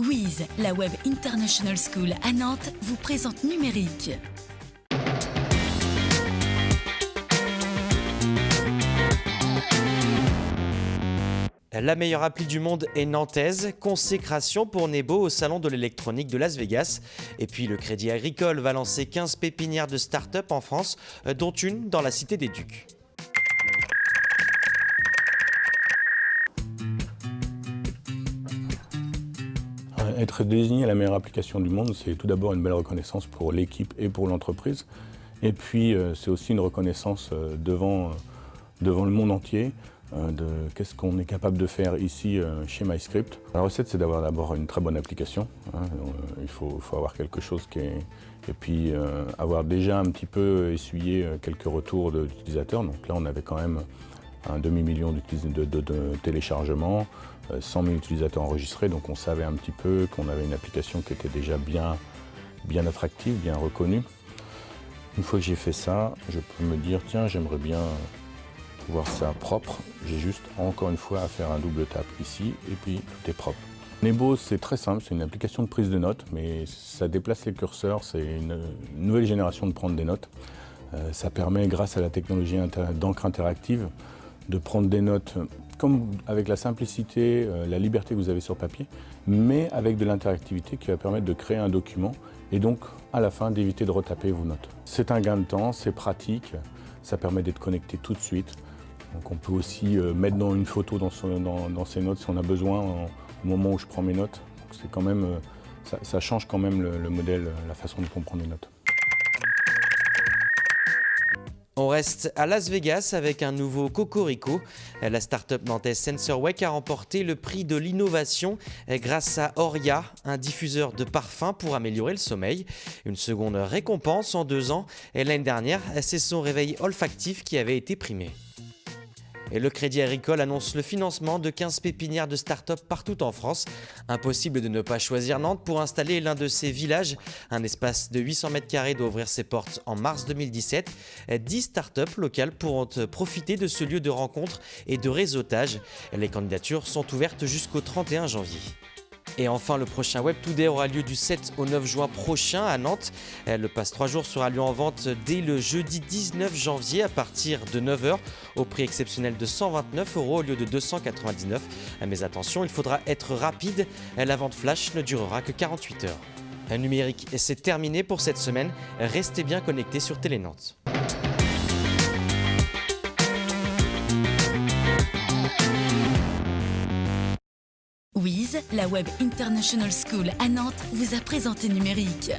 WISE, la Web International School à Nantes, vous présente Numérique. La meilleure appli du monde est nantaise, consécration pour Nebo au salon de l'électronique de Las Vegas. Et puis le Crédit Agricole va lancer 15 pépinières de start-up en France, dont une dans la Cité des Ducs. Être désigné la meilleure application du monde, c'est tout d'abord une belle reconnaissance pour l'équipe et pour l'entreprise. Et puis c'est aussi une reconnaissance devant le monde entier de qu'est-ce qu'on est capable de faire ici chez MyScript. La recette, c'est d'avoir d'abord une très bonne application. Il faut avoir quelque chose qui est... Et puis avoir déjà un petit peu essuyé quelques retours d'utilisateurs. Donc là, on avait quand même un demi-million de téléchargements, 100 000 utilisateurs enregistrés, donc on savait un petit peu qu'on avait une application qui était déjà bien attractive, bien reconnue. Une fois que j'ai fait ça, je peux me dire, tiens, j'aimerais bien voir ça propre. J'ai juste, encore une fois, à faire un double tap ici, et puis tout est propre. Nebo, c'est très simple, c'est une application de prise de notes, mais ça déplace les curseurs, c'est une nouvelle génération de prendre des notes. Ça permet, grâce à la technologie d'encre interactive, de prendre des notes comme avec la simplicité, la liberté que vous avez sur papier, mais avec de l'interactivité qui va permettre de créer un document et donc à la fin d'éviter de retaper vos notes. C'est un gain de temps, c'est pratique, ça permet d'être connecté tout de suite. Donc on peut aussi mettre dans une photo dans ses notes si on a besoin au moment où je prends mes notes. C'est quand même, ça change quand même le modèle, la façon de comprendre les notes. On reste à Las Vegas avec un nouveau cocorico. La start-up nantaise SensorWake a remporté le prix de l'innovation grâce à Oria, un diffuseur de parfums pour améliorer le sommeil. Une seconde récompense en 2 ans. Et l'année dernière, c'est son réveil olfactif qui avait été primé. Et le Crédit Agricole annonce le financement de 15 pépinières de start-up partout en France. Impossible de ne pas choisir Nantes pour installer l'un de ces villages. Un espace de 800 m² doit ouvrir ses portes en mars 2017. 10 start-up locales pourront profiter de ce lieu de rencontre et de réseautage. Les candidatures sont ouvertes jusqu'au 31 janvier. Et enfin, le prochain Web Today aura lieu du 7 au 9 juin prochain à Nantes. Le pass 3 jours sera lui en vente dès le jeudi 19 janvier à partir de 9 h au prix exceptionnel de 129 € au lieu de 299. Mais attention, il faudra être rapide. La vente flash ne durera que 48 heures. Un numérique, c'est terminé pour cette semaine. Restez bien connectés sur Télé Nantes. WISE, la Web International School à Nantes, vous a présenté Numérique.